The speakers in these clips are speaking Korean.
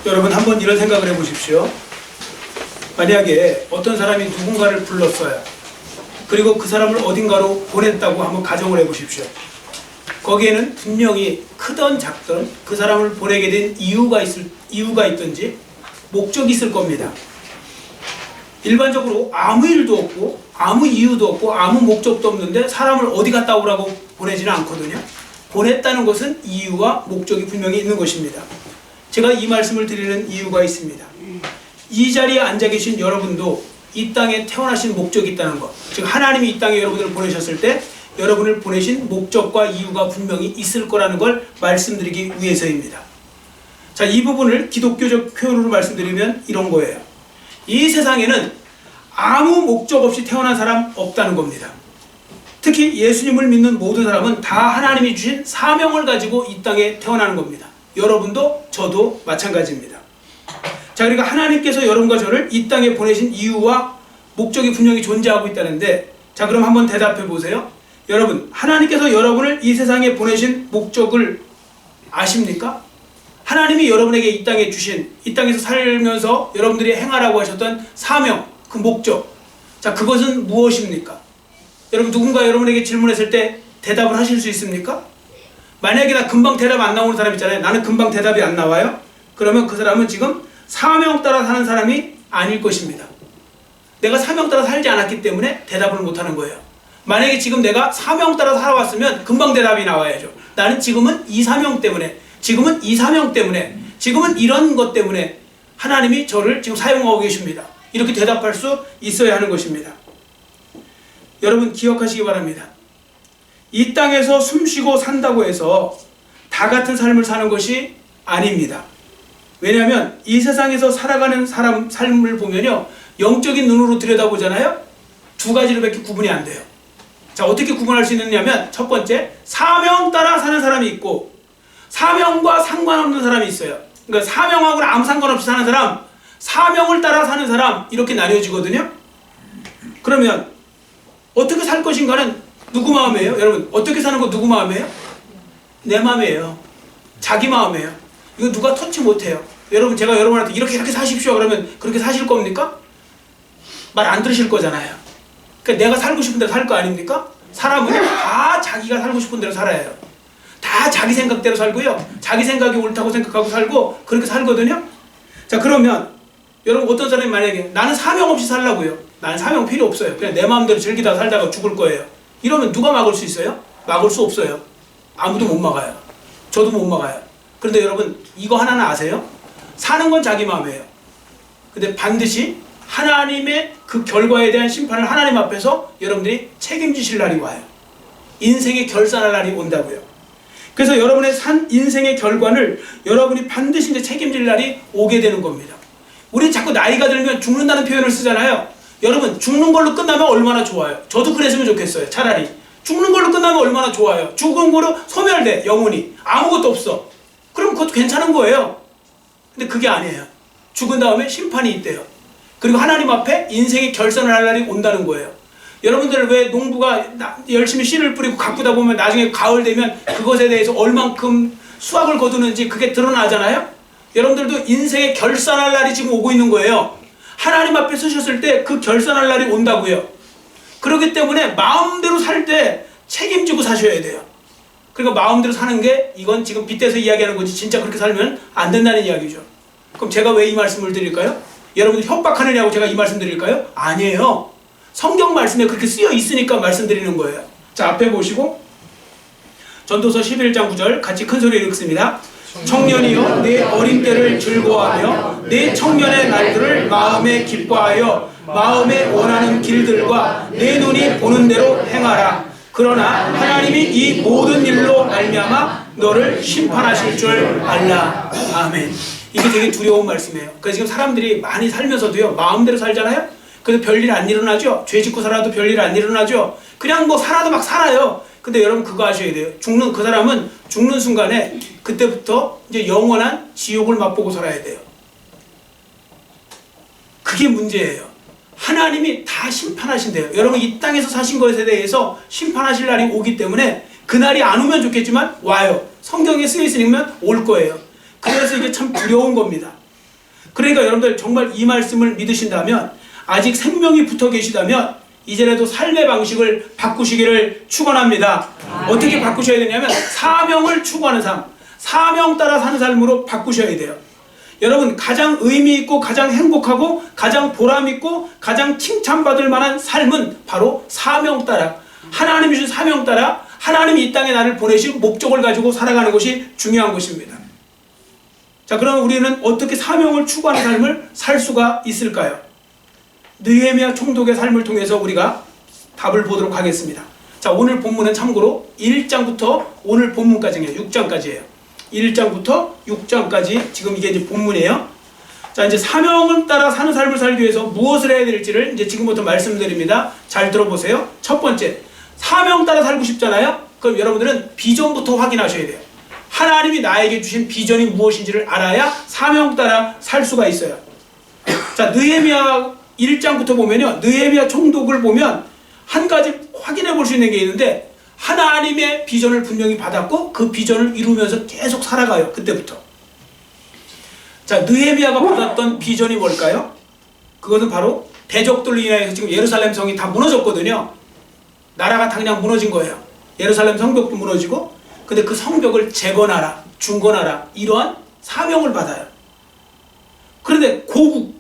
여러분 한번 이런 생각을 해보십시오. 만약에 어떤 사람이 누군가를 불렀어요. 그리고 그 사람을 어딘가로 보냈다고 한번 가정을 해보십시오. 거기에는 분명히 크든 작든 그 사람을 보내게 된 이유가 있든지 목적이 있을 겁니다. 일반적으로 아무 일도 없고 아무 이유도 없고 아무 목적도 없는데 사람을 어디 갔다 오라고 보내지는 않거든요. 보냈다는 것은 이유와 목적이 분명히 있는 것입니다. 제가 이 말씀을 드리는 이유가 있습니다. 이 자리에 앉아 계신 여러분도 이 땅에 태어나신 목적이 있다는 것, 즉 하나님이 이 땅에 여러분들을 보내셨을 때 여러분을 보내신 목적과 이유가 분명히 있을 거라는 걸 말씀드리기 위해서입니다. 자, 이 부분을 기독교적 표현으로 말씀드리면 이런 거예요. 이 세상에는 아무 목적 없이 태어난 사람 없다는 겁니다. 특히 예수님을 믿는 모든 사람은 다 하나님이 주신 사명을 가지고 이 땅에 태어나는 겁니다. 여러분도 저도 마찬가지입니다. 자, 그러니까 하나님께서 여러분과 저를 이 땅에 보내신 이유와 목적이 분명히 존재하고 있다는데, 자, 그럼 한번 대답해 보세요. 여러분, 하나님께서 여러분을 이 세상에 보내신 목적을 아십니까? 하나님이 여러분에게 이 땅에 주신, 이 땅에서 살면서 여러분들이 행하라고 하셨던 사명, 그 목적, 자, 그것은 무엇입니까? 여러분, 누군가 여러분에게 질문했을 때 대답을 하실 수 있습니까? 만약에 나 금방 대답 안 나오는 사람 있잖아요. 나는 금방 대답이 안 나와요. 그러면 그 사람은 지금 사명 따라 사는 사람이 아닐 것입니다. 내가 사명 따라 살지 않았기 때문에 대답을 못하는 거예요. 만약에 지금 내가 사명 따라 살아왔으면 금방 대답이 나와야죠. 나는 지금은 이 사명 때문에, 지금은 이 사명 때문에, 지금은 이런 것 때문에 하나님이 저를 지금 사용하고 계십니다. 이렇게 대답할 수 있어야 하는 것입니다. 여러분 기억하시기 바랍니다. 이 땅에서 숨쉬고 산다고 해서 다 같은 삶을 사는 것이 아닙니다. 왜냐하면 이 세상에서 살아가는 사람 삶을 보면요, 영적인 눈으로 들여다보잖아요. 두 가지로밖에 구분이 안 돼요. 자, 어떻게 구분할 수 있느냐면, 첫 번째, 사명 따라 사는 사람이 있고 사명과 상관없는 사람이 있어요. 그러니까 사명하고는 아무 상관없이 사는 사람, 사명을 따라 사는 사람, 이렇게 나뉘어지거든요. 그러면 어떻게 살 것인가는 누구 마음이에요? 여러분, 어떻게 사는 거 누구 마음이에요? 내 마음이에요. 자기 마음이에요. 이거 누가 터치 못해요. 여러분, 제가 여러분한테 이렇게 사십시오 그러면 그렇게 사실 겁니까? 말 안 들으실 거잖아요. 그러니까 내가 살고 싶은 대로 살 거 아닙니까? 사람은 다 자기가 살고 싶은 대로 살아요. 다 자기 생각대로 살고요, 자기 생각이 옳다고 생각하고 살고 그렇게 살거든요. 자, 그러면 여러분, 어떤 사람이 만약에 나는 사명 없이 살라고요. 나는 사명 필요 없어요. 그냥 내 마음대로 즐기다 살다가 죽을 거예요. 이러면 누가 막을 수 있어요? 막을 수 없어요. 아무도 못 막아요. 저도 못 막아요. 그런데 여러분, 이거 하나는 아세요? 사는 건 자기 마음이에요. 근데 반드시 하나님의 그 결과에 대한 심판을 하나님 앞에서 여러분들이 책임지실 날이 와요. 인생의 결산할 날이 온다고요. 그래서 여러분의 산 인생의 결과를 여러분이 반드시 이제 책임질 날이 오게 되는 겁니다. 우리 자꾸 나이가 들면 죽는다는 표현을 쓰잖아요. 여러분, 죽는 걸로 끝나면 얼마나 좋아요. 저도 그랬으면 좋겠어요. 차라리 죽는 걸로 끝나면 얼마나 좋아요. 죽은 거로 소멸돼, 영혼이 아무것도 없어. 그럼 그것도 괜찮은 거예요. 근데 그게 아니에요. 죽은 다음에 심판이 있대요. 그리고 하나님 앞에 인생의 결산을 할 날이 온다는 거예요. 여러분들 왜 농부가 열심히 씨를 뿌리고 가꾸다 보면 나중에 가을 되면 그것에 대해서 얼만큼 수확을 거두는지 그게 드러나잖아요. 여러분들도 인생의 결산할 날이 지금 오고 있는 거예요. 하나님 앞에 서셨을 때 그 결산할 날이 온다고요. 그렇기 때문에 마음대로 살 때 책임지고 사셔야 돼요. 그러니까 마음대로 사는 게, 이건 지금 빗대서 이야기하는 거지 진짜 그렇게 살면 안 된다는 이야기죠. 그럼 제가 왜 이 말씀을 드릴까요? 여러분들 협박하느냐고 제가 이 말씀 드릴까요? 아니에요. 성경 말씀에 그렇게 쓰여 있으니까 말씀드리는 거예요. 자, 앞에 보시고 전도서 11장 9절 같이 큰 소리로 읽습니다. 청년이여, 내 어린 때를 즐거워하며 내 청년의 날들을 마음에 기뻐하여 마음에 원하는 길들과 내 눈이 보는 대로 행하라. 그러나 하나님이 이 모든 일로 말미암아 너를 심판하실 줄 알라. 아멘. 이게 되게 두려운 말씀이에요. 그래서 지금 사람들이 많이 살면서도요, 마음대로 살잖아요. 그래서 별일 안 일어나죠. 죄 짓고 살아도 별일 안 일어나죠. 그냥 뭐 살아도 막 살아요. 근데 여러분 그거 아셔야 돼요. 그 사람은 죽는 순간에 그때부터 이제 영원한 지옥을 맛보고 살아야 돼요. 그게 문제예요. 하나님이 다 심판하신대요. 여러분, 이 땅에서 사신 것에 대해서 심판하실 날이 오기 때문에 그날이 안 오면 좋겠지만 와요. 성경에 쓰여 있으면 올 거예요. 그래서 이게 참 두려운 겁니다. 그러니까 여러분들 정말 이 말씀을 믿으신다면, 아직 생명이 붙어 계시다면 이제라도 삶의 방식을 바꾸시기를 축원합니다. 어떻게 바꾸셔야 되냐면 사명을 추구하는 삶, 사명 따라 사는 삶으로 바꾸셔야 돼요. 여러분, 가장 의미 있고 가장 행복하고 가장 보람 있고 가장 칭찬받을 만한 삶은 바로 사명 따라, 하나님이 주신 사명 따라 하나님이 이 땅에 나를 보내신 목적을 가지고 살아가는 것이 중요한 것입니다. 자, 그럼 우리는 어떻게 사명을 추구하는 삶을 살 수가 있을까요? 느헤미야 총독의 삶을 통해서 우리가 답을 보도록 하겠습니다. 자, 오늘 본문은 참고로 1장부터 오늘 본문까지예요. 6장까지예요. 1장부터 6장까지 지금 이게 이제 본문이에요. 자, 이제 사명을 따라 사는 삶을 살기 위해서 무엇을 해야 될지를 이제 지금부터 말씀드립니다. 잘 들어보세요. 첫 번째, 사명 따라 살고 싶잖아요. 그럼 여러분들은 비전부터 확인하셔야 돼요. 하나님이 나에게 주신 비전이 무엇인지를 알아야 사명 따라 살 수가 있어요. 자, 느헤미야 1장부터 보면요, 느헤미야 총독을 보면 한 가지 확인해 볼 수 있는 게 있는데, 하나님의 비전을 분명히 받았고 그 비전을 이루면서 계속 살아가요. 그때부터. 자, 느헤미야가 받았던 비전이 뭘까요? 그것은 바로 대적들로 인하여서 지금 예루살렘 성이 다 무너졌거든요. 나라가 당장 무너진 거예요. 예루살렘 성벽도 무너지고, 근데 그 성벽을 재건하라, 중건하라, 이러한 사명을 받아요. 그런데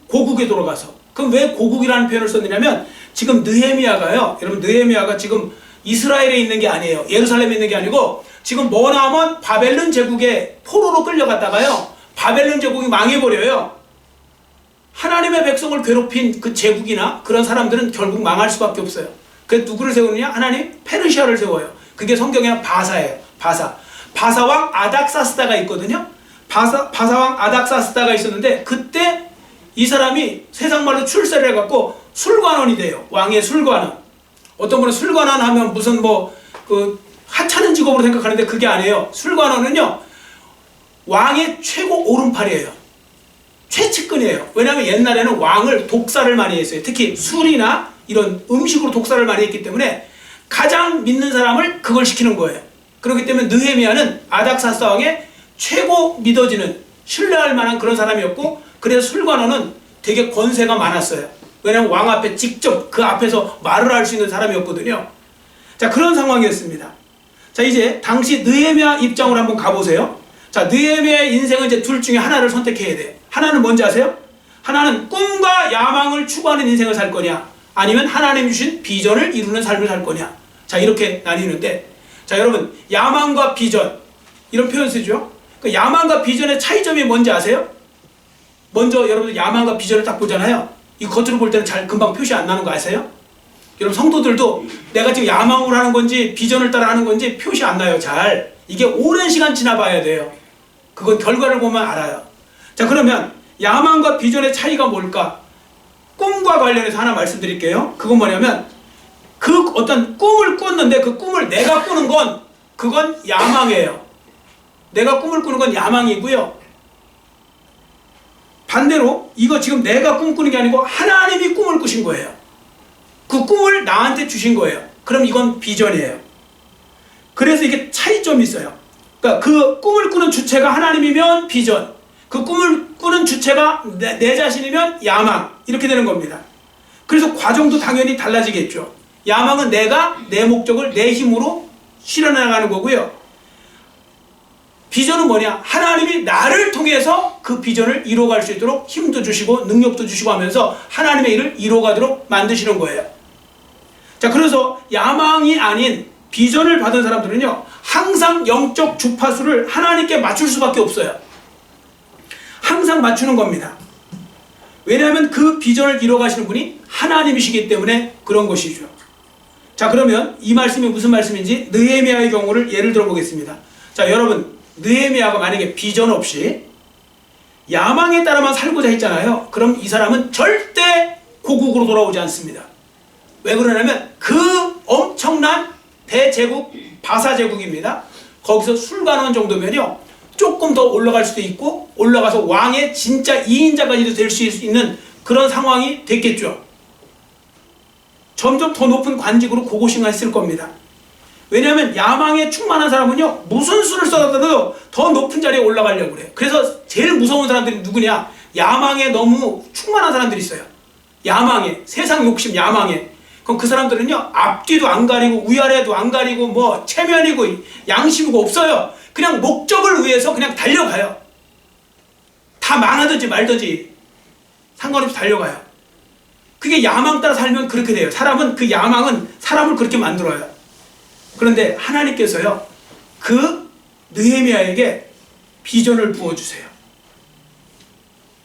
고국에 돌아가서, 그럼 왜 고국이라는 표현을 썼느냐면, 지금 느헤미야가요, 여러분, 느헤미야가 지금 이스라엘에 있는 게 아니에요. 예루살렘에 있는 게 아니고 지금 머나먼 바벨론 제국에 포로로 끌려갔다가요, 바벨론 제국이 망해버려요. 하나님의 백성을 괴롭힌 그 제국이나 그런 사람들은 결국 망할 수밖에 없어요. 그래서 누구를 세우느냐? 하나님 페르시아를 세워요. 그게 성경에는 바사예요. 바사왕 아닥사스다가 있거든요. 바사왕 아닥사스다가 있었는데, 그때 이 사람이 세상 말로 출세를 해갖고 술관원이 돼요. 왕의 술관원. 어떤 분은 술관원 하면 무슨 하찮은 직업으로 생각하는데 그게 아니에요. 술관원은요, 왕의 최고 오른팔이에요. 최측근이에요. 왜냐하면 옛날에는 왕을 독사를 많이 했어요. 특히 술이나 이런 음식으로 독사를 많이 했기 때문에 가장 믿는 사람을 그걸 시키는 거예요. 그렇기 때문에 느헤미야는 아닥사스 왕의 최고 믿어지는, 신뢰할 만한 그런 사람이었고, 그래서 술관원은 되게 권세가 많았어요. 왜냐하면 왕 앞에 직접 그 앞에서 말을 할 수 있는 사람이었거든요. 자, 그런 상황이었습니다. 자, 이제 당시 느헤미야 입장으로 한번 가보세요. 자, 느헤미야의 인생은 이제 둘 중에 하나를 선택해야 돼요. 하나는 뭔지 아세요? 하나는 꿈과 야망을 추구하는 인생을 살 거냐, 아니면 하나님 주신 비전을 이루는 삶을 살 거냐. 자, 이렇게 나뉘는데, 자, 여러분, 야망과 비전, 이런 표현 쓰죠. 그 야망과 비전의 차이점이 뭔지 아세요? 먼저 여러분들 야망과 비전을 딱 보잖아요. 이 겉으로 볼 때는 잘 금방 표시 안 나는 거 아세요? 여러분, 성도들도 내가 지금 야망으로 하는 건지 비전을 따라 하는 건지 표시 안 나요. 잘. 이게 오랜 시간 지나봐야 돼요. 그건 결과를 보면 알아요. 자, 그러면 야망과 비전의 차이가 뭘까? 꿈과 관련해서 하나 말씀드릴게요. 그건 뭐냐면, 그 어떤 꿈을 꿨는데 그 꿈을 내가 꾸는 건, 그건 야망이에요. 내가 꿈을 꾸는 건 야망이고요. 반대로 이거 지금 내가 꿈꾸는 게 아니고 하나님이 꿈을 꾸신 거예요. 그 꿈을 나한테 주신 거예요. 그럼 이건 비전이에요. 그래서 이게 차이점이 있어요. 그러니까 그 꿈을 꾸는 주체가 하나님이면 비전, 그 꿈을 꾸는 주체가 내 자신이면 야망, 이렇게 되는 겁니다. 그래서 과정도 당연히 달라지겠죠. 야망은 내가 내 목적을 내 힘으로 실현해 나가는 거고요. 비전은 뭐냐? 하나님이 나를 통해서 그 비전을 이루어갈 수 있도록 힘도 주시고 능력도 주시고 하면서 하나님의 일을 이루어가도록 만드시는 거예요. 자, 그래서 야망이 아닌 비전을 받은 사람들은요, 항상 영적 주파수를 하나님께 맞출 수밖에 없어요. 항상 맞추는 겁니다. 왜냐하면 그 비전을 이루어가시는 분이 하나님이시기 때문에 그런 것이죠. 자, 그러면 이 말씀이 무슨 말씀인지 느헤미야의 경우를 예를 들어 보겠습니다. 자, 여러분, 느헤미야가 만약에 비전 없이 야망에 따라만 살고자 했잖아요. 그럼 이 사람은 절대 고국으로 돌아오지 않습니다. 왜 그러냐면 그 엄청난 대제국, 바사제국입니다. 거기서 술관원 정도면요, 조금 더 올라갈 수도 있고 올라가서 왕의 진짜 2인자까지도 될 수 있는 그런 상황이 됐겠죠. 점점 더 높은 관직으로 고고싱했을 겁니다. 왜냐하면 야망에 충만한 사람은요, 무슨 수를 써도 더 높은 자리에 올라가려고 그래요. 그래서 제일 무서운 사람들이 누구냐? 야망에 너무 충만한 사람들이 있어요. 야망에, 세상 욕심 야망에. 그럼 그 사람들은요, 앞뒤도 안 가리고 위아래도 안 가리고 뭐 체면이고 양심이고 없어요. 그냥 목적을 위해서 그냥 달려가요. 다 망하든지 말든지 상관없이 달려가요. 그게 야망 따라 살면 그렇게 돼요. 사람은 그 야망은 사람을 그렇게 만들어요. 그런데 하나님께서요, 그 느헤미야에게 비전을 부어주세요.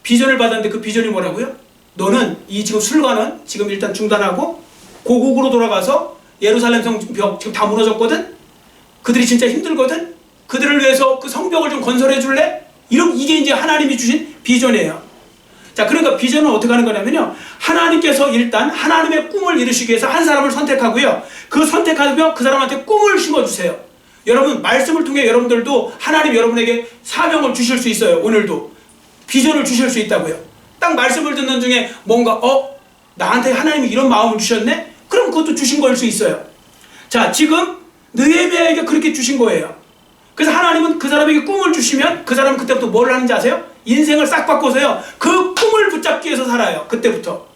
비전을 받았는데 그 비전이 뭐라고요? 너는 이 지금 술관은 지금 일단 중단하고 고국으로 돌아가서 예루살렘 성벽 지금 다 무너졌거든? 그들이 진짜 힘들거든? 그들을 위해서 그 성벽을 좀 건설해 줄래? 이게 이제 하나님이 주신 비전이에요. 자, 그러니까 비전은 어떻게 하는 거냐면요, 하나님께서 일단 하나님의 꿈을 이루시기 위해서 한 사람을 선택하고요, 그 선택하면 그 사람한테 꿈을 심어주세요. 여러분, 말씀을 통해 여러분들도 하나님 여러분에게 사명을 주실 수 있어요. 오늘도 비전을 주실 수 있다고요. 딱 말씀을 듣는 중에 뭔가 나한테 하나님이 이런 마음을 주셨네? 그럼 그것도 주신 거일 수 있어요. 자, 지금 느헤미야에게 그렇게 주신 거예요. 그래서 하나님은 그 사람에게 꿈을 주시면 그 사람은 그때부터 뭘 하는지 아세요? 인생을 싹 바꿔서요, 그 꿈을 붙잡기 위해서 살아요. 그때부터.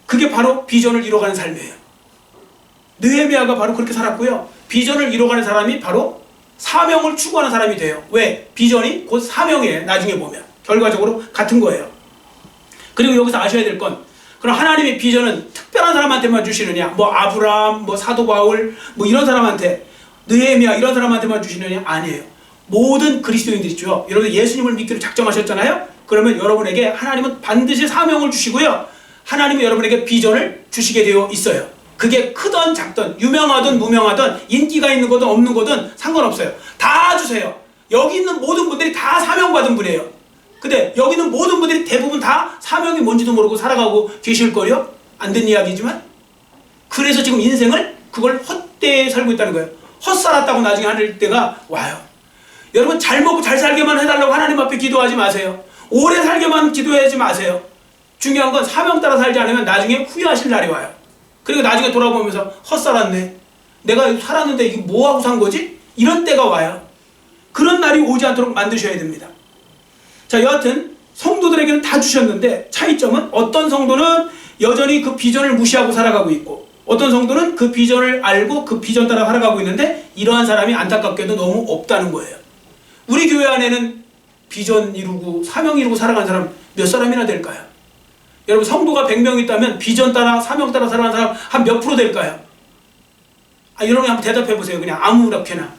그게 바로 비전을 이뤄가는 삶이에요. 느헤미야가 바로 그렇게 살았고요, 비전을 이뤄가는 사람이 바로 사명을 추구하는 사람이 돼요. 왜? 비전이 곧 사명이에요. 나중에 보면 결과적으로 같은 거예요. 그리고 여기서 아셔야 될 건, 그럼 하나님의 비전은 특별한 사람한테만 주시느냐, 뭐 아브라함, 뭐 사도 바울, 뭐 이런 사람한테, 느헤미야 이런 사람한테만 주시느냐? 아니에요. 모든 그리스도인들이 있죠. 여러분 예수님을 믿기로 작정하셨잖아요. 그러면 여러분에게 하나님은 반드시 사명을 주시고요, 하나님은 여러분에게 비전을 주시게 되어 있어요. 그게 크든 작든 유명하든 무명하든 인기가 있는 거든 없는 거든 상관없어요. 다 주세요. 여기 있는 모든 분들이 다 사명받은 분이에요. 근데 여기 있는 모든 분들이 대부분 다 사명이 뭔지도 모르고 살아가고 계실걸요? 안 된 이야기지만. 그래서 지금 인생을 그걸 헛되이 살고 있다는 거예요. 헛살았다고 나중에 할 때가 와요. 여러분, 잘 먹고 잘 살게만 해달라고 하나님 앞에 기도하지 마세요. 오래 살게만 기도하지 마세요. 중요한 건 사명 따라 살지 않으면 나중에 후회하실 날이 와요. 그리고 나중에 돌아보면서 헛살았네, 내가 살았는데 이게 뭐하고 산 거지? 이런 때가 와요. 그런 날이 오지 않도록 만드셔야 됩니다. 자, 여하튼 성도들에게는 다 주셨는데 차이점은, 어떤 성도는 여전히 그 비전을 무시하고 살아가고 있고, 어떤 성도는 그 비전을 알고 그 비전 따라 살아가고 있는데, 이러한 사람이 안타깝게도 너무 없다는 거예요. 우리 교회 안에는 비전 이루고 사명 이루고 살아가는 사람 몇 사람이나 될까요? 여러분, 성도가 100명 있다면 비전 따라 사명 따라 살아가는 사람 한 몇 프로 될까요? 여러분이 한번 대답해 보세요. 그냥 아무렇게나.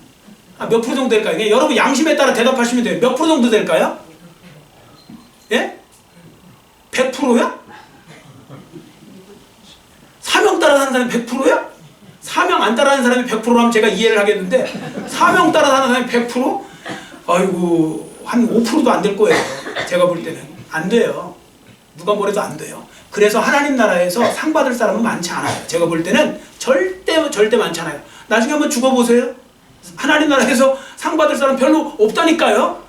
몇 프로 정도 될까요? 그냥 여러분 양심에 따라 대답하시면 돼요. 몇 프로 정도 될까요? 예? 100%요? 사명 따라 사는 사람이 100%요? 사명 안 따라 하는 사람이 100%라면 제가 이해를 하겠는데, 사명 따라 사는 사람이 100%? 아이고, 한 5%도 안 될 거예요. 제가 볼 때는. 안 돼요. 누가 뭐래도 안 돼요. 그래서 하나님 나라에서 상 받을 사람은 많지 않아요. 제가 볼 때는 절대 많지 않아요. 나중에 한번 죽어보세요. 하나님 나라에서 상 받을 사람 별로 없다니까요.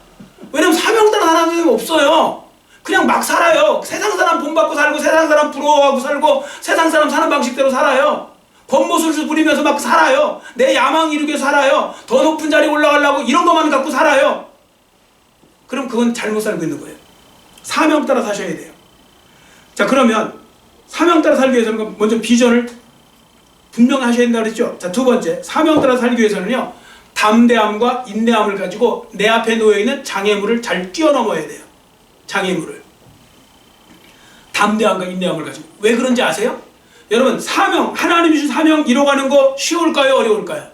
왜냐면 사명 따라 사는 사람이 없어요. 그냥 막 살아요. 세상 사람 본받고 살고, 세상 사람 부러워하고 살고, 세상 사람 사는 방식대로 살아요. 권모술수 부리면서 막 살아요. 내 야망 이루기 위해서 살아요. 더 높은 자리에 올라가려고 이런 것만 갖고 살아요. 그럼 그건 잘못 살고 있는 거예요. 사명 따라 사셔야 돼요. 자, 그러면 사명 따라 살기 위해서는 먼저 비전을 분명히 하셔야 된다고 그랬죠. 자, 두 번째, 사명 따라 살기 위해서는요, 담대함과 인내함을 가지고 내 앞에 놓여있는 장애물을 잘 뛰어넘어야 돼요. 장애물을. 담대함과 인내함을 가지고. 왜 그런지 아세요? 여러분, 사명, 하나님이 주신 사명 이뤄가는 거 쉬울까요? 어려울까요?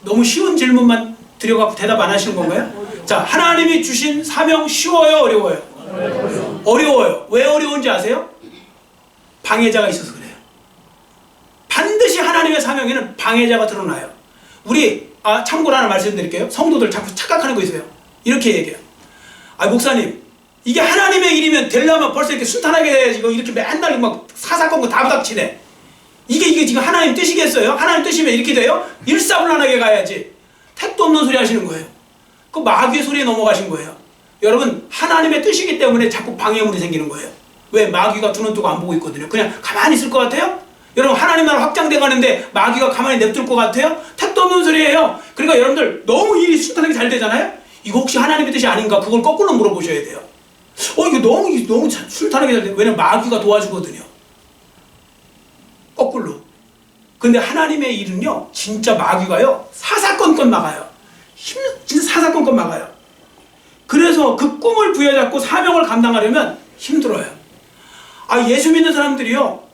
너무 쉬운 질문만 드려갖고 대답 안 하시는 건가요? 자, 하나님이 주신 사명 쉬워요? 어려워요? 어려워요. 왜 어려운지 아세요? 방해자가 있어서 그래요. 반드시 하나님의 사명에는 방해자가 드러나요. 우리 참고로 하나 말씀드릴게요. 성도들 자꾸 착각하는 거 있어요. 이렇게 얘기해요. 목사님, 이게 하나님의 일이면 되려면 벌써 이렇게 순탄하게 해야지, 이렇게 맨날 막 사사건건 다 부닥치네. 이게 지금 하나님 뜻이겠어요? 하나님 뜻이면 이렇게 돼요? 일사불란하게 가야지. 택도 없는 소리 하시는 거예요. 그 마귀의 소리에 넘어가신 거예요. 여러분, 하나님의 뜻이기 때문에 자꾸 방해물이 생기는 거예요. 왜? 마귀가 두 눈 뜨고 안 보고 있거든요. 그냥 가만히 있을 것 같아요? 여러분, 하나님 나라 확장돼 가는데 마귀가 가만히 냅둘 것 같아요? 택도 없는 소리예요. 그러니까 여러분들 너무 일이 순탄하게 잘 되잖아요? 이거 혹시 하나님의 뜻이 아닌가? 그걸 거꾸로 물어보셔야 돼요. 이거 너무 술탄하게 잘 돼. 왜냐면 마귀가 도와주거든요. 거꾸로. 근데 하나님의 일은요, 진짜 마귀가요, 사사건건 막아요. 진짜 사사건건 막아요. 그래서 그 꿈을 부여잡고 사명을 감당하려면 힘들어요. 예수 믿는 사람들이요,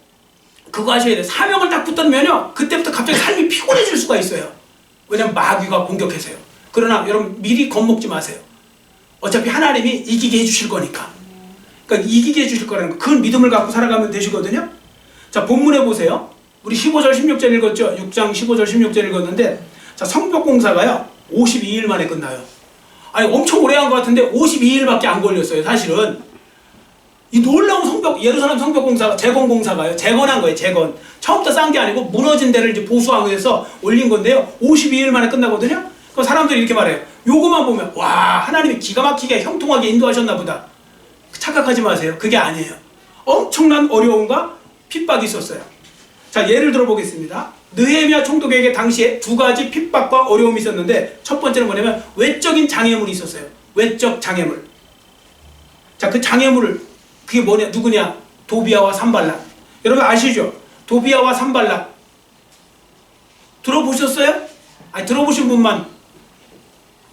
그거 하셔야 돼요. 사명을 딱 붙들면요, 그때부터 갑자기 삶이 피곤해질 수가 있어요. 왜냐면 마귀가 공격해서요. 그러나 여러분 미리 겁먹지 마세요. 어차피 하나님이 이기게 해주실 거니까. 그러니까 이기게 해주실 거라는 거. 그 믿음을 갖고 살아가면 되시거든요. 자, 본문에 보세요. 우리 15절 16절 읽었죠? 6장 15절 16절 읽었는데, 자, 성벽공사가요 52일 만에 끝나요. 엄청 오래 한 것 같은데 52일밖에 안 걸렸어요. 사실은 이 놀라운 예루살렘 성벽공사가 재건공사가요, 재건한 거예요. 재건. 처음부터 싼 게 아니고 무너진 데를 이제 보수하기 위해서 올린 건데요, 52일 만에 끝나거든요. 그럼 사람들이 이렇게 말해요. 요거만 보면 와, 하나님이 기가 막히게 형통하게 인도하셨나 보다. 착각하지 마세요. 그게 아니에요. 엄청난 어려움과 핍박이 있었어요. 자, 예를 들어보겠습니다. 느헤미야 총독에게 당시에 두 가지 핍박과 어려움이 있었는데, 첫 번째는 뭐냐면 외적인 장애물이 있었어요. 외적 장애물. 자, 그 장애물을, 그게 뭐냐, 누구냐? 도비아와 산발락. 여러분 아시죠? 도비아와 산발락 들어보셨어요? 들어보신 분만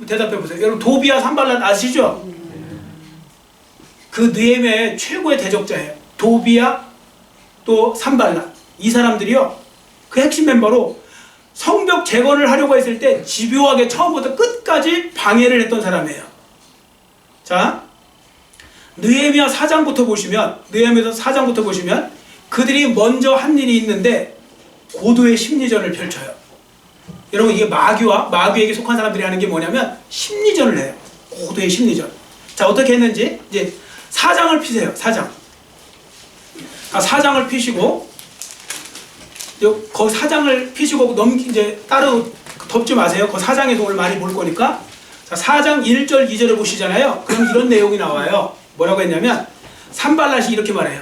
대답해 보세요. 여러분 도비아 산발락 아시죠? 그 느헤미야의 최고의 대적자예요. 도비아 또 산발락. 이 사람들이요, 그 핵심 멤버로 성벽 재건을 하려고 했을 때 집요하게 처음부터 끝까지 방해를 했던 사람이에요. 자, 느헤미야 4장부터 보시면 그들이 먼저 한 일이 있는데 고도의 심리전을 펼쳐요. 여러분 이게 마귀에게 속한 사람들이 하는 게 뭐냐면 심리전을 해요. 고도의 심리전. 자, 어떻게 했는지 이제 4장을 피세요. 4장. 4장을 피시고, 거기 4장을 피시고 이제 따로 덮지 마세요. 그 4장에서 오늘 많이 볼 거니까. 자, 4장 1절 2절을 보시잖아요. 그럼 이런 내용이 나와요. 뭐라고 했냐면 산발랏이 이렇게 말해요.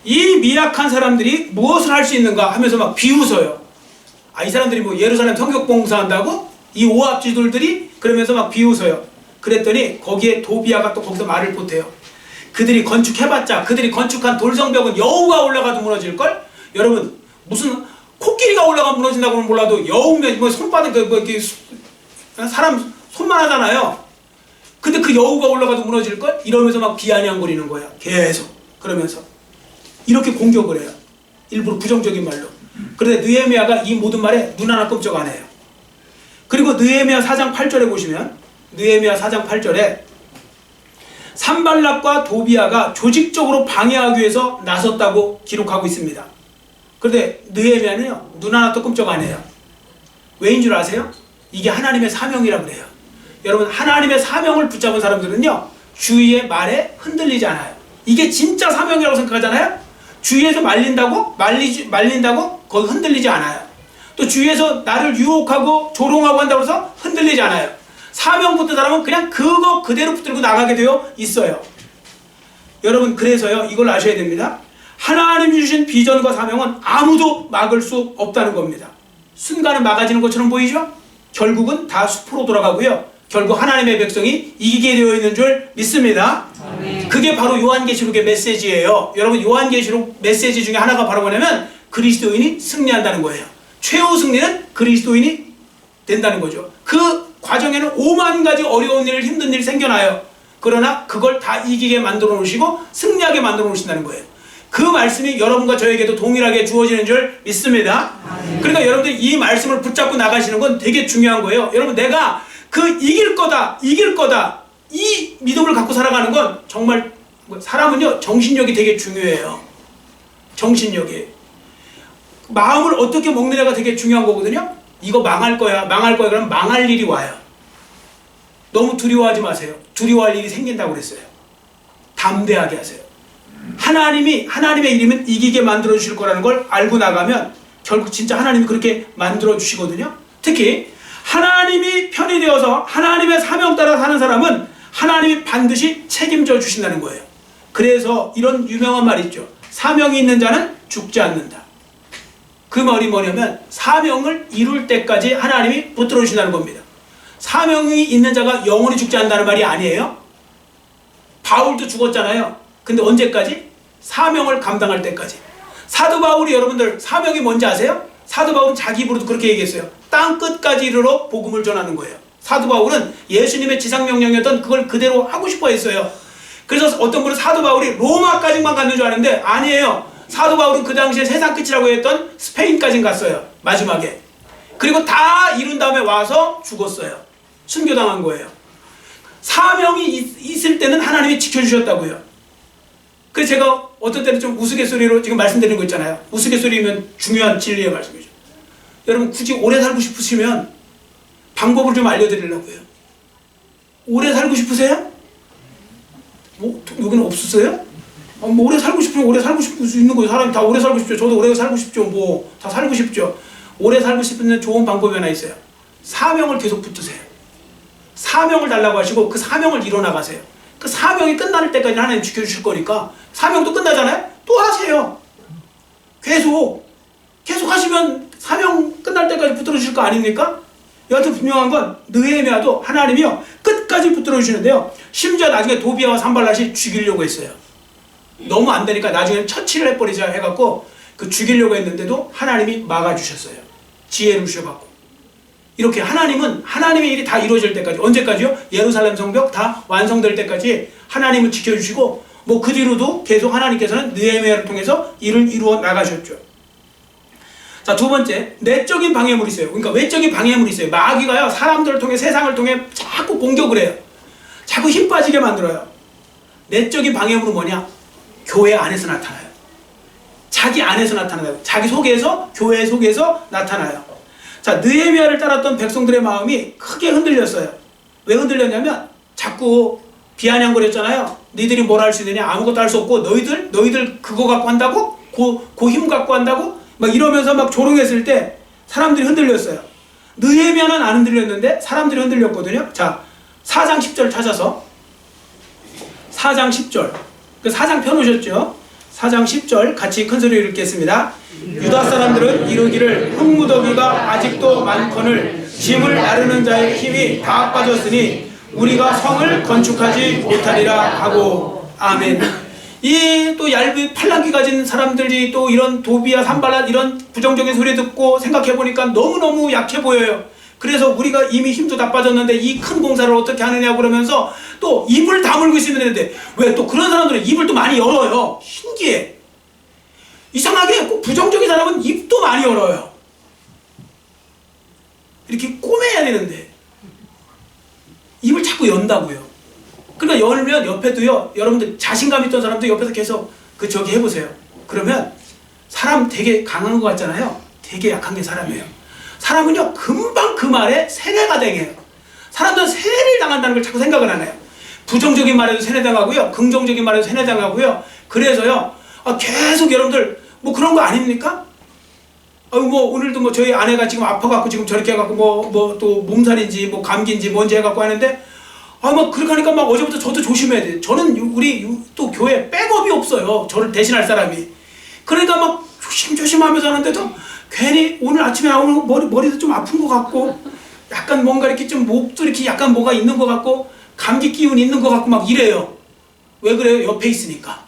이 미약한 사람들이 무엇을 할 수 있는가 하면서 막 비웃어요. 이 사람들이 뭐 예루살렘 성벽 봉사한다고? 이 오합지졸들이? 그러면서 막 비웃어요. 그랬더니 거기에 도비아가 또 거기서 말을 못해요. 그들이 건축해봤자, 그들이 건축한 돌성벽은 여우가 올라가도 무너질걸? 여러분 무슨 코끼리가 올라가면 무너진다고 는 몰라도 여우면 뭐 손바닥 이렇게 사람 손만 하잖아요. 근데 그 여우가 올라가도 무너질걸? 이러면서 막 비아냥거리는 거야. 계속 그러면서 이렇게 공격을 해요. 일부러 부정적인 말로. 그런데 느헤미야가 이 모든 말에 눈 하나 끔찍 안 해요. 그리고 느헤미야 4장 8절에 보시면, 느헤미야 4장 8절에 산발락과 도비아가 조직적으로 방해하기 위해서 나섰다고 기록하고 있습니다. 그런데 느헤미야는요, 눈 하나 또 끔찍 안 해요. 왜인 줄 아세요? 이게 하나님의 사명이라고 그래요. 여러분 하나님의 사명을 붙잡은 사람들은요, 주위의 말에 흔들리지 않아요. 이게 진짜 사명이라고 생각하잖아요. 주위에서 말린다고 거기 흔들리지 않아요. 또 주위에서 나를 유혹하고 조롱하고 한다고 해서 흔들리지 않아요. 사명 붙은 사람은 그냥 그거 그대로 붙들고 나가게 되어 있어요. 여러분 그래서요, 이걸 아셔야 됩니다. 하나님이 주신 비전과 사명은 아무도 막을 수 없다는 겁니다. 순간은 막아지는 것처럼 보이죠? 결국은 다 숲으로 돌아가고요, 결국 하나님의 백성이 이기게 되어 있는 줄 믿습니다. 그게 바로 요한계시록의 메시지예요. 여러분 요한계시록 메시지 중에 하나가 바로 뭐냐면 그리스도인이 승리한다는 거예요. 최후 승리는 그리스도인이 된다는 거죠. 그 과정에는 5만 가지 어려운 일, 힘든 일이 생겨나요. 그러나 그걸 다 이기게 만들어 놓으시고 승리하게 만들어 놓으신다는 거예요. 그 말씀이 여러분과 저에게도 동일하게 주어지는 줄 믿습니다. 그러니까 여러분들이 이 말씀을 붙잡고 나가시는 건 되게 중요한 거예요. 여러분 내가 그 이길 거다 이 믿음을 갖고 살아가는 건 정말, 사람은요 정신력이 되게 중요해요. 정신력이, 마음을 어떻게 먹느냐가 되게 중요한 거거든요. 이거 망할 거야 그러면 망할 일이 와요. 너무 두려워하지 마세요. 두려워할 일이 생긴다고 그랬어요. 담대하게 하세요. 하나님의 이름은 이기게 만들어 주실 거라는 걸 알고 나가면 결국 진짜 하나님이 그렇게 만들어 주시거든요. 특히 하나님이 편이 되어서 하나님의 사명 따라 사는 사람은 하나님이 반드시 책임져 주신다는 거예요. 그래서 이런 유명한 말이 있죠. 사명이 있는 자는 죽지 않는다. 그 말이 뭐냐면 사명을 이룰 때까지 하나님이 붙들어 주신다는 겁니다. 사명이 있는 자가 영원히 죽지 않는다는 말이 아니에요. 바울도 죽었잖아요. 근데 언제까지? 사명을 감당할 때까지. 사도 바울이 여러분들 사명이 뭔지 아세요? 사도 바울은 자기 입으로도 그렇게 얘기했어요. 땅 끝까지 이르러 복음을 전하는 거예요. 사도 바울은 예수님의 지상명령이었던 그걸 그대로 하고 싶어 했어요. 그래서 어떤 분은 사도 바울이 로마까지만 갔는 줄 아는데 아니에요. 사도 바울은 그 당시에 세상 끝이라고 했던 스페인까지 갔어요. 마지막에. 그리고 다 이룬 다음에 와서 죽었어요. 순교당한 거예요. 사명이 있을 때는 하나님이 지켜주셨다고요. 그래서 제가 어떤 때는 좀 우스갯소리로 지금 말씀드리는 거 있잖아요. 우스갯소리면 중요한 진리의 말씀이죠. 여러분 굳이 오래 살고 싶으시면 방법을 좀 알려드리려고요. 오래 살고 싶으세요? 뭐 여기는 없으세요? 뭐 오래 살고 싶으면 오래 살고 싶을 수 있는 거예요. 사람이 다 오래 살고 싶죠. 저도 오래 살고 싶죠. 뭐 다 살고 싶죠. 오래 살고 싶은 좋은 방법이 하나 있어요. 사명을 계속 붙드세요. 사명을 달라고 하시고 그 사명을 이뤄나가세요. 그 사명이 끝날 때까지 하나님 지켜주실 거니까 사명도 끝나잖아요? 또 하세요. 계속 하시면 사명 끝날 때까지 붙들어 주실 거 아닙니까? 여하튼 분명한 건 느헤미야도 하나님이요 끝까지 붙들어 주시는데요. 심지어 나중에 도비아와 산발랏이 죽이려고 했어요. 너무 안 되니까 나중에는 처치를 해버리자 해갖고 그 죽이려고 했는데도 하나님이 막아주셨어요. 지혜를 주셔갖고. 이렇게 하나님은 하나님의 일이 다 이루어질 때까지, 언제까지요? 예루살렘 성벽 다 완성될 때까지 하나님은 지켜주시고 뭐 그 뒤로도 계속 하나님께서는 느헤미야를 통해서 일을 이루어 나가셨죠. 자, 두 번째, 내적인 방해물이 있어요. 그러니까 외적인 방해물이 있어요. 마귀가요 사람들을 통해 세상을 통해 자꾸 공격을 해요. 자꾸 힘 빠지게 만들어요. 내적인 방해물은 뭐냐? 교회 안에서 나타나요. 자기 안에서 나타나요. 자기 속에서, 교회 속에서 나타나요. 자, 느헤미야를 따랐던 백성들의 마음이 크게 흔들렸어요. 왜 흔들렸냐면 자꾸 비아냥거렸잖아요. 너희들이 뭘 할 수 있느냐? 아무것도 할 수 없고 너희들 그거 갖고 한다고? 그 힘 갖고 한다고? 막 이러면서 막 조롱했을 때 사람들이 흔들렸어요. 느헤미야는 안 흔들렸는데 사람들이 흔들렸거든요. 자, 4장 10절 찾아서 4장 10절 그 4장 펴놓으셨죠? 4장 10절 같이 큰 소리로 읽겠습니다. 유다 사람들은 이르기를 흙무더기가 아직도 많거늘 짐을 나르는 자의 힘이 다 빠졌으니 우리가 성을 건축하지 못하리라 하고. 아멘. 이 또 얇은 팔랑귀 가진 사람들이 또 이런 도비야 산발랏 이런 부정적인 소리 듣고 생각해보니까 너무너무 약해 보여요. 그래서 우리가 이미 힘도 다 빠졌는데 이 큰 공사를 어떻게 하느냐 그러면서 또 입을 다물고 있으면 되는데 왜 또 그런 사람들은 입을 또 많이 열어요. 신기해. 이상하게 꼭 부정적인 사람은 입도 많이 열어요. 이렇게 꼬매야 되는데 입을 자꾸 연다고요. 그러니까 열면 옆에도요, 여러분들 자신감 있던 사람도 옆에서 계속 저기 해보세요. 그러면 사람 되게 강한 것 같잖아요. 되게 약한 게 사람이에요. 사람은요 금방 그 말에 세뇌가 되게요. 사람들은 세뇌를 당한다는 걸 자꾸 생각을 안 해요. 부정적인 말에도 세뇌당하고요, 긍정적인 말에도 세뇌당하고요. 그래서요 계속 여러분들 뭐 그런 거 아닙니까? 뭐 오늘도 뭐 저희 아내가 지금 아파갖고 지금 저렇게 해갖고 뭐 또 몸살인지 뭐 감기인지 뭔지 해갖고 하는데 막 그렇게 하니까 막 어제부터 저도 조심해야 돼. 저는 우리 또 교회 백업이 없어요. 저를 대신할 사람이. 그러니까 막 조심조심하면서 하는데도 괜히 오늘 아침에 나오는 머리도 좀 아픈 것 같고 약간 뭔가 이렇게 좀 목도 이렇게 약간 뭐가 있는 것 같고 감기 기운 있는 것 같고 막 이래요. 왜 그래요? 옆에 있으니까.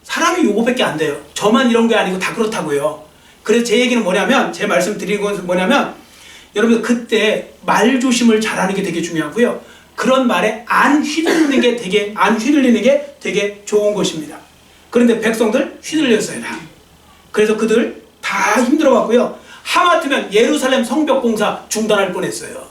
사람이 요거밖에 안 돼요. 저만 이런 게 아니고 다 그렇다고요. 그래서 제 얘기는 뭐냐면, 제 말씀 드리는 것은 뭐냐면, 여러분들 그때 말 조심을 잘하는 게 되게 중요하고요. 그런 말에 안 휘둘리는 게 되게 좋은 것입니다. 그런데 백성들 휘둘렸어요. 다. 그래서 그들 다 힘들어갖고요. 하마터면 예루살렘 성벽 공사 중단할 뻔했어요.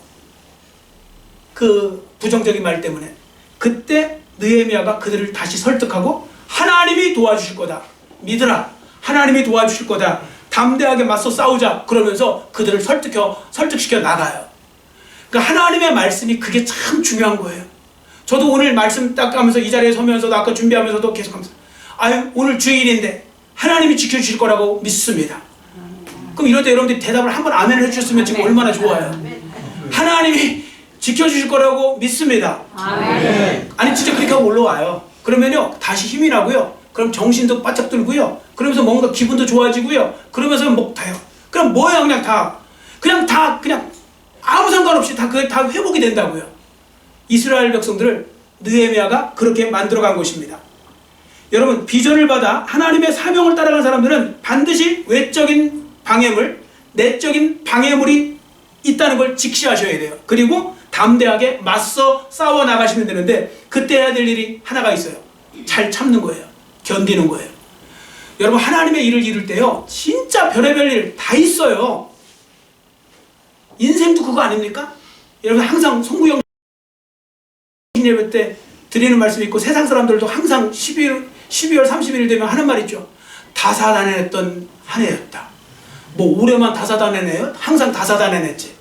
그 부정적인 말 때문에. 그때 느헤미야가 그들을 다시 설득하고 하나님이 도와주실 거다. 믿으라. 하나님이 도와주실 거다. 담대하게 맞서 싸우자. 그러면서 그들을 설득시켜 나가요. 그러니까 하나님의 말씀이 그게 참 중요한 거예요. 저도 오늘 말씀 딱 하면서 이 자리에 서면서도 아까 준비하면서도 계속 하면서 오늘 주일인데 하나님이 지켜주실 거라고 믿습니다. 그럼 이럴 때 여러분들이 대답을 한번 아멘을 해주셨으면 지금 얼마나 좋아요. 하나님이 지켜주실 거라고 믿습니다. 아니 진짜 그렇게 하고 올라와요. 그러면요 다시 힘이 나고요. 그럼 정신도 바짝 들고요. 그러면서 뭔가 기분도 좋아지고요. 그러면서 목 타요. 그럼 뭐예요? 그냥 아무 상관없이 그게 다 회복이 된다고요. 이스라엘 백성들을 느헤미야가 그렇게 만들어간 것입니다. 여러분, 비전을 받아 하나님의 사명을 따라가는 사람들은 반드시 외적인 방해물, 내적인 방해물이 있다는 걸 직시하셔야 돼요. 그리고 담대하게 맞서 싸워 나가시면 되는데, 그때 해야 될 일이 하나가 있어요. 잘 참는 거예요. 견디는 거예요. 여러분, 하나님의 일을 이룰 때요, 진짜 별의별 일 다 있어요. 인생도 그거 아닙니까? 여러분, 항상 송구영 예배 때 드리는 말씀이 있고, 세상 사람들도 항상 12월 30일 되면 하는 말 있죠. 다사다난했던 한 해였다. 뭐 올해만 다사다난해요? 항상 다사다난했지.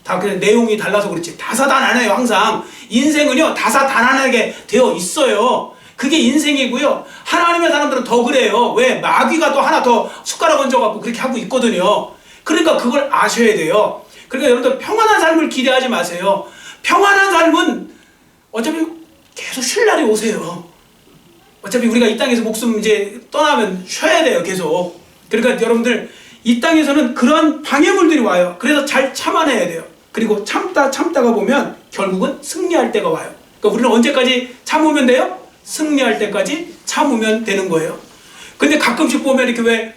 다 그냥 내용이 달라서 그렇지. 다사다난해요. 항상 인생은요 다사다난하게 되어 있어요. 그게 인생이고요. 하나님의 사람들은 더 그래요. 왜? 마귀가 또 하나 더 숟가락 얹어갖고 그렇게 하고 있거든요. 그러니까 그걸 아셔야 돼요. 그러니까 여러분들 평안한 삶을 기대하지 마세요. 평안한 삶은 어차피 계속 쉴 날이 오세요. 어차피 우리가 이 땅에서 목숨 이제 떠나면 쉬어야 돼요. 계속. 그러니까 여러분들 이 땅에서는 그런 방해물들이 와요. 그래서 잘 참아내야 돼요. 그리고 참다가 보면 결국은 승리할 때가 와요. 그러니까 우리는 언제까지 참으면 돼요? 승리할 때까지 참으면 되는 거예요. 근데 가끔씩 보면 이렇게 왜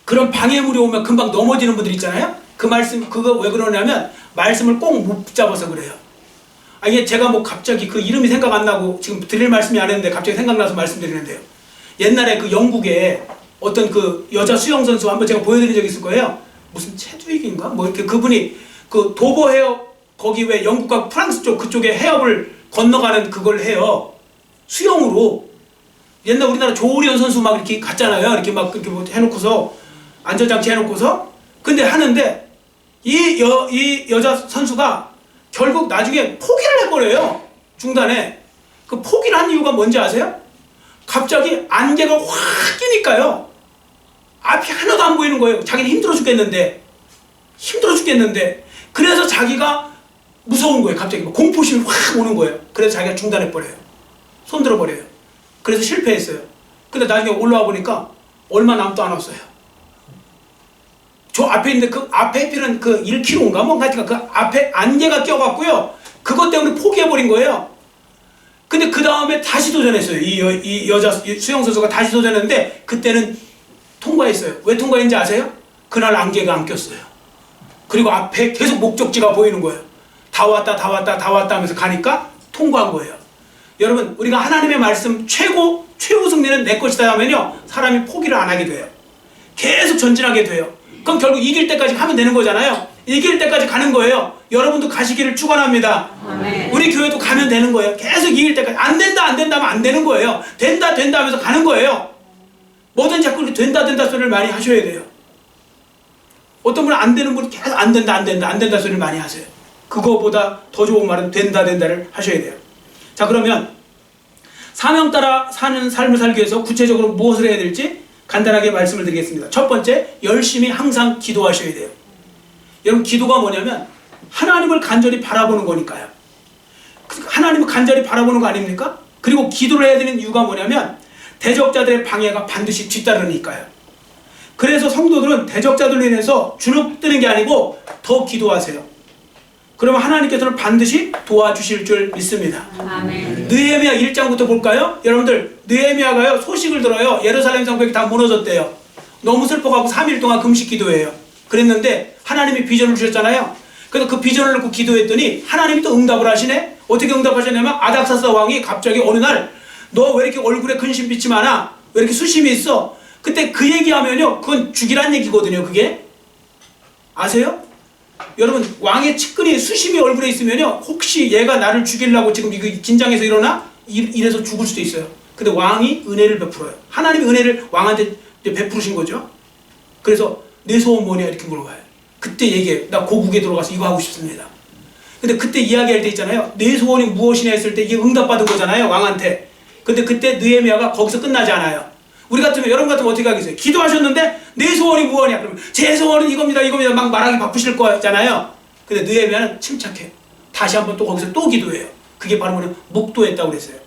그런 방해물이 오면 금방 넘어지는 분들 있잖아요. 그 말씀, 그거 왜 그러냐면 말씀을 꼭 못 잡아서 그래요. 이게 제가 뭐 갑자기 그 이름이 생각 안 나고 지금 드릴 말씀이 안 했는데 갑자기 생각나서 말씀드리는데요. 옛날에 그 영국에 어떤 그 여자 수영 선수 한번 제가 보여드린 적이 있을 거예요. 무슨 체두익인가? 뭐 이렇게 그분이 그 도보 해협, 거기 왜 영국과 프랑스 쪽 그쪽에 해협을 건너가는 그걸 해요. 수영으로. 옛날 우리나라 조우련 선수 막 이렇게 갔잖아요. 이렇게 막 이렇게 뭐 해놓고서 안전장치 해놓고서. 근데 하는데 이 여자 선수가 결국 나중에 포기를 해버려요. 중단에. 그 포기를 한 이유가 뭔지 아세요? 갑자기 안개가 확 끼니까요. 앞이 하나도 안 보이는 거예요. 자기는 힘들어 죽겠는데. 그래서 자기가 무서운 거예요. 갑자기 공포심이 확 오는 거예요. 그래서 자기가 중단해버려요. 손들어 버려요. 그래서 실패했어요. 근데 나중에 올라와 보니까 얼마 남도 안 왔어요. 저 앞에 있는데 그 앞에 필은 그 1km인가 뭔가 그 앞에 안개가 껴갖고요. 그것 때문에 포기해버린 거예요. 근데 그 다음에 다시 도전했어요. 이 여자 수영 선수가 다시 도전했는데 그때는 통과했어요. 왜 통과했는지 아세요? 그날 안개가 안 꼈어요. 그리고 앞에 계속 목적지가 보이는 거예요. 다 왔다 하면서 가니까 통과한 거예요. 여러분, 우리가 하나님의 말씀 최고 승리는 내 것이다 하면요, 사람이 포기를 안 하게 돼요. 계속 전진하게 돼요. 그럼 결국 이길 때까지 가면 되는 거잖아요. 이길 때까지 가는 거예요. 여러분도 가시기를 축원합니다. 우리 교회도 가면 되는 거예요. 계속 이길 때까지. 안 된다 하면 안 되는 거예요. 된다 하면서 가는 거예요. 뭐든지 자꾸 된다 소리를 많이 하셔야 돼요. 어떤 분은 안 되는 분은 계속 안 된다 소리를 많이 하세요. 그거보다 더 좋은 말은 된다를 하셔야 돼요. 자, 그러면 사명 따라 사는 삶을 살기 위해서 구체적으로 무엇을 해야 될지 간단하게 말씀을 드리겠습니다. 첫 번째, 열심히 항상 기도하셔야 돼요. 여러분, 기도가 뭐냐면 하나님을 간절히 바라보는 거니까요. 하나님을 간절히 바라보는 거 아닙니까? 그리고 기도를 해야 되는 이유가 뭐냐면 대적자들의 방해가 반드시 뒤따르니까요. 그래서 성도들은 대적자들로 인해서 주눅드는 게 아니고 더 기도하세요. 그러면 하나님께서는 반드시 도와주실 줄 믿습니다. 아멘. 느헤미야 1장부터 볼까요? 여러분들, 느헤미야가요 소식을 들어요. 예루살렘 성벽이 다 무너졌대요. 너무 슬퍼가고 3일 동안 금식 기도해요. 그랬는데 하나님이 비전을 주셨잖아요. 그래서 그 비전을 놓고 기도했더니 하나님이 또 응답을 하시네. 어떻게 응답하셨냐면 아닥사스 왕이 갑자기 어느 날 너 왜 이렇게 얼굴에 근심빛이 많아? 왜 이렇게 수심이 있어? 그때 그 얘기하면요, 그건 죽이란 얘기거든요. 그게 아세요? 여러분, 왕의 측근이 수심이 얼굴에 있으면요, 혹시 얘가 나를 죽이려고 지금 이거 긴장해서 일어나? 이래서 죽을 수도 있어요. 근데 왕이 은혜를 베풀어요. 하나님이 은혜를 왕한테 베푸신 거죠. 그래서 내 소원 뭐냐 이렇게 물어봐요. 그때 얘기해요. 나 고국에 들어가서 이거 하고 싶습니다. 근데 그때 이야기할 때 있잖아요. 내 소원이 무엇이냐 했을 때 이게 응답받은 거잖아요, 왕한테. 근데 그때 느헤미야가 거기서 끝나지 않아요. 우리 같으면, 여러분 같으면 어떻게 하겠어요? 기도하셨는데 내 소원이 무엇이냐? 그러면 제 소원은 이겁니다 막 말하기 바쁘실 거잖아요. 근데 느헤미야는 침착해요. 다시 한번 또 거기서 또 기도해요. 그게 바로 뭐냐? 묵도했다고 그랬어요.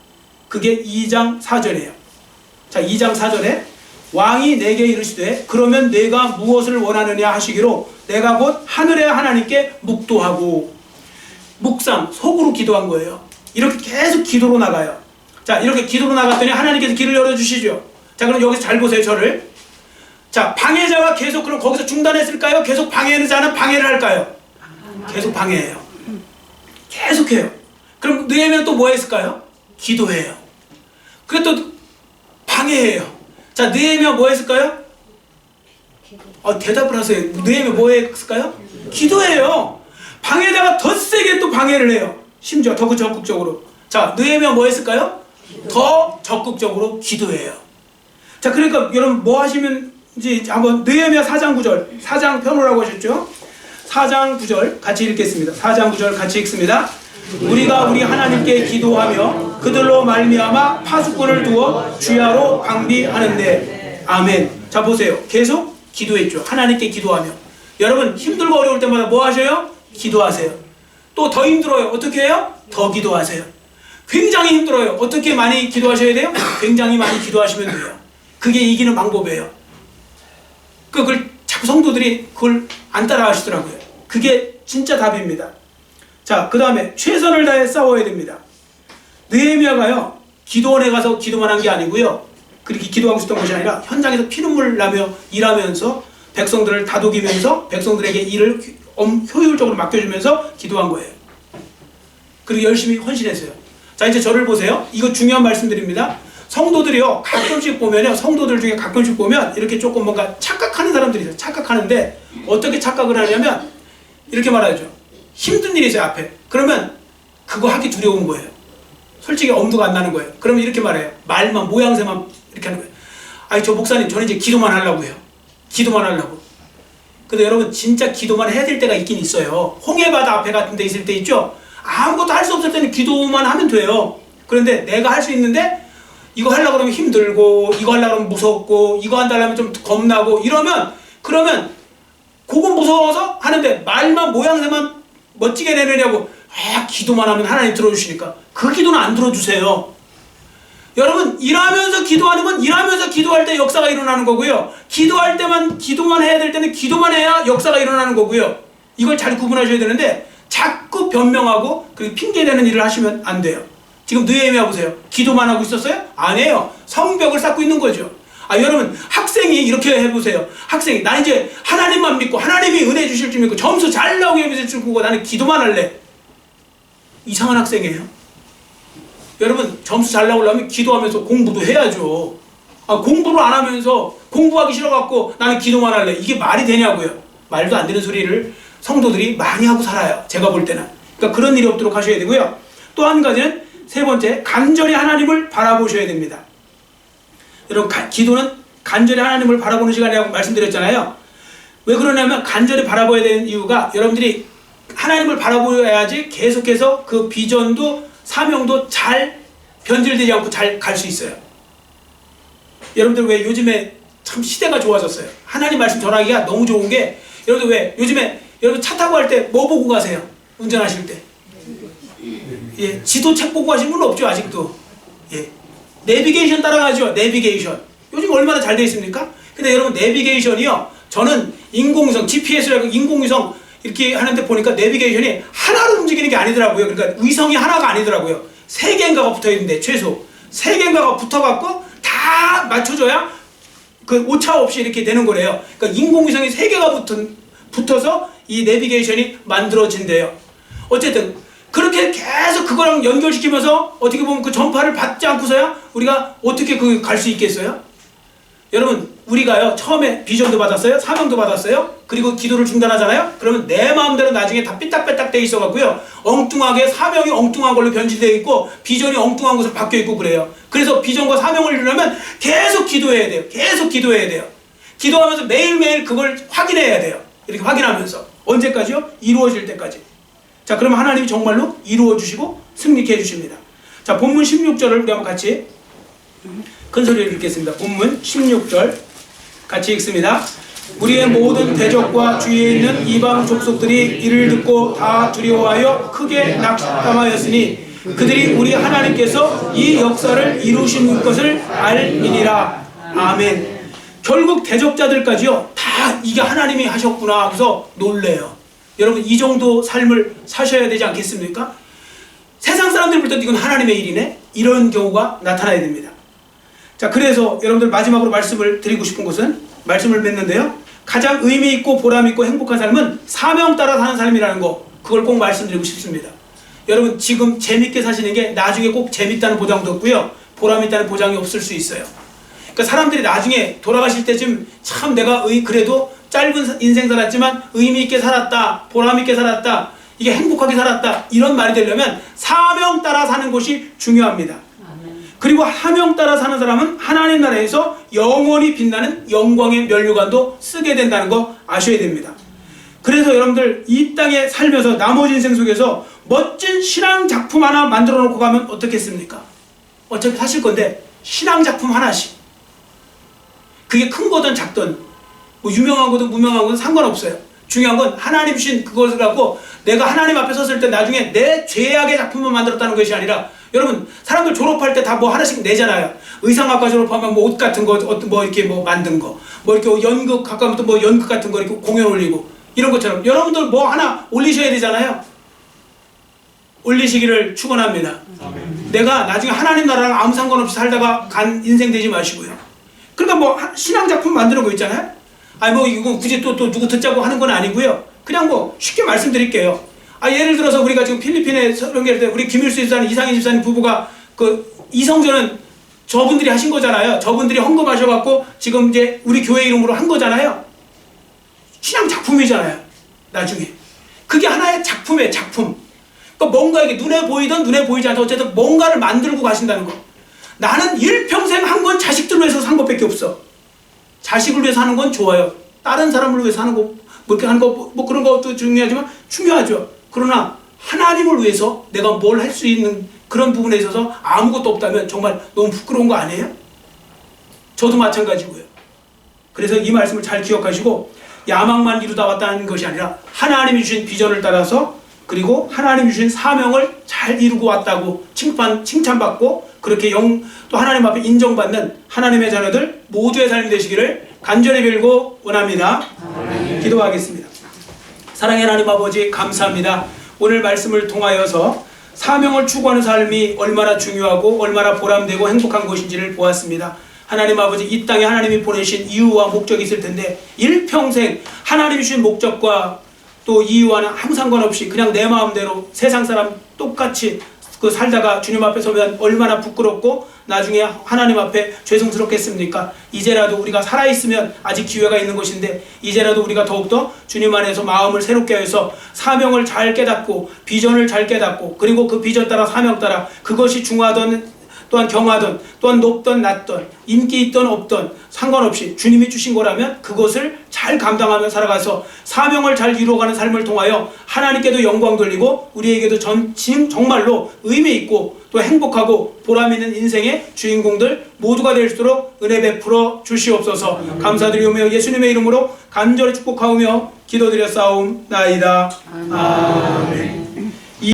그게 2장 4절이에요. 자, 2장 4절에 왕이 내게 이르시되 그러면 내가 무엇을 원하느냐 하시기로 내가 곧 하늘의 하나님께 묵도하고. 묵상, 속으로 기도한 거예요. 이렇게 계속 기도로 나가요. 자, 이렇게 기도로 나갔더니 하나님께서 길을 열어주시죠. 자, 그럼 여기서 잘 보세요, 저를. 자, 방해자가 계속 그럼 거기서 중단했을까요? 계속 방해하는 자는 방해를 할까요? 계속 방해해요. 계속해요. 그럼 느헤미야 또 뭐 했을까요? 기도해요. 그래 또 방해해요. 자, 느헤미야 뭐 했을까요? 대답을 하세요. 느헤미야 뭐 했을까요? 기도해요. 방해자가 더 세게 또 방해를 해요. 심지어 더 적극적으로. 자, 느헤미야 뭐 했을까요? 더 적극적으로 기도해요. 자, 그러니까 여러분 뭐 하시면지 한번 느헤미야 4장 9절, 4장 펴놓으라고 하셨죠? 4장 9절 같이 읽겠습니다. 4장 9절 같이 읽습니다. 우리가 우리 하나님께 기도하며 그들로 말미암아 파수꾼을 두어 주야로 방비하는데. 아멘. 자, 보세요. 계속 기도했죠. 하나님께 기도하며. 여러분 힘들고 어려울 때마다 뭐 하셔요? 기도하세요. 또 더 힘들어요. 어떻게 해요? 더 기도하세요. 굉장히 힘들어요. 어떻게 많이 기도하셔야 돼요? 굉장히 많이 기도하시면 돼요. 그게 이기는 방법이에요. 그걸 자꾸 성도들이 그걸 안 따라 하시더라고요. 그게 진짜 답입니다. 자, 그 다음에 최선을 다해 싸워야 됩니다. 느헤미야가요, 기도원에 가서 기도만 한 게 아니고요, 그렇게 기도하고 있었던 것이 아니라 현장에서 피눈물 나며 일하면서 백성들을 다독이면서 백성들에게 일을 효율적으로 맡겨주면서 기도한 거예요. 그리고 열심히 헌신했어요. 자, 이제 저를 보세요. 이거 중요한 말씀드립니다. 성도들이요, 가끔씩 보면요, 성도들 중에 가끔씩 보면 이렇게 조금 뭔가 착각하는 사람들이 있어요. 착각하는데 어떻게 착각을 하냐면 이렇게 말하죠. 힘든 일이 있어요, 앞에. 그러면 그거 하기 두려운 거예요. 솔직히 엄두가 안 나는 거예요. 그러면 이렇게 말해요. 말만, 모양새만 이렇게 하는 거예요. 아니, 저 목사님, 저는 이제 기도만 하려고 해요. 기도만 하려고. 근데 여러분, 진짜 기도만 해야 될 때가 있긴 있어요. 홍해바다 앞에 같은 데 있을 때 있죠? 아무것도 할 수 없을 때는 기도만 하면 돼요. 그런데 내가 할 수 있는데 이거 하려고 그러면 힘들고, 이거 하려고 그러면 무섭고, 이거 한다면 좀 겁나고, 그러면 그건 무서워서 하는데 말만, 모양새만 멋지게 내느냐고 기도만 하면 하나님 들어주시니까 그 기도는 안 들어주세요. 여러분, 일하면서 기도하는 건 일하면서 기도할 때 역사가 일어나는 거고요, 기도할 때만 기도만 해야 될 때는 기도만 해야 역사가 일어나는 거고요. 이걸 잘 구분하셔야 되는데 자꾸 변명하고 그리고 핑계대는 일을 하시면 안 돼요. 지금 느헤미야 보세요. 기도만 하고 있었어요? 아니에요. 성벽을 쌓고 있는 거죠. 여러분, 학생이 이렇게 해보세요. 학생이 나 이제 하나님만 믿고 하나님이 은혜 주실 줄 믿고 점수 잘 나오게 해주실 줄 믿고 나는 기도만 할래. 이상한 학생이에요. 여러분, 점수 잘 나오려면 기도하면서 공부도 해야죠. 공부를 안 하면서 공부하기 싫어갖고 나는 기도만 할래. 이게 말이 되냐고요. 말도 안 되는 소리를 성도들이 많이 하고 살아요. 제가 볼 때는. 그러니까 그런 일이 없도록 하셔야 되고요. 또 한 가지는 세 번째, 간절히 하나님을 바라보셔야 됩니다. 여러분, 기도는 간절히 하나님을 바라보는 시간이라고 말씀드렸잖아요. 왜 그러냐면 간절히 바라봐야 되는 이유가 여러분들이 하나님을 바라보야지 계속해서 그 비전도 사명도 잘 변질되지 않고 잘 갈 수 있어요. 여러분들 왜 요즘에 참 시대가 좋아졌어요. 하나님 말씀 전하기가 너무 좋은 게, 여러분들 왜 요즘에 여러분 차 타고 갈 때 뭐 보고 가세요? 운전하실 때. 예, 지도 책 보고 가신 분 없죠, 아직도. 예. 내비게이션 따라가죠. 내비게이션. 요즘 얼마나 잘 되어 있습니까? 근데 여러분, 내비게이션이요, 저는 인공위성, GPS라고 인공위성 이렇게 하는데 보니까 내비게이션이 하나로 움직이는 게 아니더라고요. 그러니까 위성이 하나가 아니더라고요. 3개인가가 붙어 있는데, 최소 3개인가가 붙어갖고 다 맞춰줘야 그 오차 없이 이렇게 되는 거래요. 그러니까 인공위성이 3개가 붙어서 이 내비게이션이 만들어진대요. 어쨌든 그렇게 계속 그거랑 연결시키면서 어떻게 보면 그 전파를 받지 않고서야 우리가 어떻게 그 갈 수 있겠어요? 여러분, 우리가요, 처음에 비전도 받았어요, 사명도 받았어요, 그리고 기도를 중단하잖아요. 그러면 내 마음대로 나중에 다 삐딱삐딱 돼 있어갖고요, 엉뚱하게 사명이 엉뚱한 걸로 변질되어 있고 비전이 엉뚱한 것으로 바뀌어 있고 그래요. 그래서 비전과 사명을 이루려면 계속 기도해야 돼요. 계속 기도해야 돼요. 기도하면서 매일매일 그걸 확인해야 돼요. 이렇게 확인하면서 언제까지요? 이루어질 때까지. 자, 그러면 하나님이 정말로 이루어주시고 승리케 해주십니다. 자, 본문 16절을 우리 한번 같이 큰 소리로 읽겠습니다. 본문 16절 같이 읽습니다. 우리의 모든 대적과 주위에 있는 이방 족속들이 이를 듣고 다 두려워하여 크게 낙담하였으니 그들이 우리 하나님께서 이 역사를 이루신 것을 알미니라. 아멘. 결국 대적자들까지요 다 이게 하나님이 하셨구나 하면서 놀래요. 여러분 이 정도 삶을 사셔야 되지 않겠습니까? 세상 사람들 볼 때도 이건 하나님의 일이네? 이런 경우가 나타나야 됩니다. 자, 그래서 여러분들 마지막으로 말씀을 드리고 싶은 것은 말씀을 맺는데요, 가장 의미 있고 보람 있고 행복한 삶은 사명 따라 사는 삶이라는 거, 그걸 꼭 말씀드리고 싶습니다. 여러분 지금 재밌게 사시는 게 나중에 꼭 재밌다는 보장도 없고요, 보람 있다는 보장이 없을 수 있어요. 그러니까 사람들이 나중에 돌아가실 때쯤 참 내가 그래도 짧은 인생 살았지만 의미 있게 살았다, 보람 있게 살았다, 이게 행복하게 살았다, 이런 말이 되려면 사명 따라 사는 것이 중요합니다. 그리고 사명 따라 사는 사람은 하나님 나라에서 영원히 빛나는 영광의 면류관도 쓰게 된다는 거 아셔야 됩니다. 그래서 여러분들 이 땅에 살면서 나머지 인생 속에서 멋진 신앙 작품 하나 만들어 놓고 가면 어떻겠습니까? 어차피 사실 건데 신앙 작품 하나씩, 그게 큰 거든 작든 뭐 유명한 거든 무명한 거든 상관없어요. 중요한 건 하나님 주신 그것을 갖고 내가 하나님 앞에 섰을 때 나중에 내 죄악의 작품을 만들었다는 것이 아니라, 여러분 사람들 졸업할 때 다 뭐 하나씩 내잖아요. 의상학과 졸업하면 뭐 옷 같은 거 뭐 이렇게 뭐 만든 거, 뭐 이렇게 연극 가까우면 또 뭐 연극 같은 거 이렇게 공연 올리고 이런 것처럼 여러분들 뭐 하나 올리셔야 되잖아요. 올리시기를 축원합니다. 내가 나중에 하나님 나라랑 아무 상관없이 살다가 간 인생 되지 마시고요. 그러니까 뭐 신앙 작품 만드는 거 있잖아요. 아니 뭐 이거 굳이 또 누구 듣자고 하는 건 아니고요. 그냥 뭐 쉽게 말씀드릴게요. 예를 들어서 우리가 지금 필리핀에 설교할 때 우리 김일수 집사님, 이상희 집사님 부부가 그 이성전은 저분들이 하신 거잖아요. 저분들이 헌금하셔갖고 지금 이제 우리 교회 이름으로 한 거잖아요. 신앙 작품이잖아요. 나중에 그게 하나의 작품이에요. 작품. 그러니까 뭔가 이게 눈에 보이든 눈에 보이지 않든 어쨌든 뭔가를 만들고 가신다는 거. 나는 일평생 한 건 자식들을 위해서 산 것밖에 없어. 자식을 위해서 하는 건 좋아요. 다른 사람을 위해서 하는 거, 뭐 이렇게 하는 거, 뭐 그런 것도 중요하지만 중요하죠. 그러나 하나님을 위해서 내가 뭘 할 수 있는 그런 부분에 있어서 아무것도 없다면 정말 너무 부끄러운 거 아니에요? 저도 마찬가지고요. 그래서 이 말씀을 잘 기억하시고, 야망만 이루다 왔다는 것이 아니라 하나님이 주신 비전을 따라서, 그리고 하나님이 주신 사명을 잘 이루고 왔다고 칭찬받고 그렇게 또 하나님 앞에 인정받는 하나님의 자녀들 모두의 삶이 되시기를 간절히 빌고 원합니다. 기도하겠습니다. 사랑의 하나님 아버지, 감사합니다. 오늘 말씀을 통하여서 사명을 추구하는 삶이 얼마나 중요하고 얼마나 보람되고 행복한 것인지를 보았습니다. 하나님 아버지, 이 땅에 하나님이 보내신 이유와 목적이 있을 텐데 일평생 하나님이 주신 목적과 또 이유와는 아무 상관없이 그냥 내 마음대로 세상 사람 똑같이 살다가 주님 앞에 서면 얼마나 부끄럽고 나중에 하나님 앞에 죄송스럽겠습니까? 이제라도 우리가 살아있으면 아직 기회가 있는 것인데, 이제라도 우리가 더욱더 주님 안에서 마음을 새롭게 해서 사명을 잘 깨닫고 비전을 잘 깨닫고, 그리고 그 비전 따라 사명 따라 그것이 중하던 또한 경하던 또한 높던 낮던 인기 있던 없던 상관없이 주님이 주신 거라면 그것을 잘 감당하며 살아가서 사명을 잘 이루어가는 삶을 통하여 하나님께도 영광 돌리고 우리에게도 정말로 의미 있고 또 행복하고 보람 있는 인생의 주인공들 모두가 될 수 있도록 은혜 베풀어 주시옵소서. 감사드리오며 예수님의 이름으로 간절히 축복하오며 기도드렸사옵나이다. 아멘.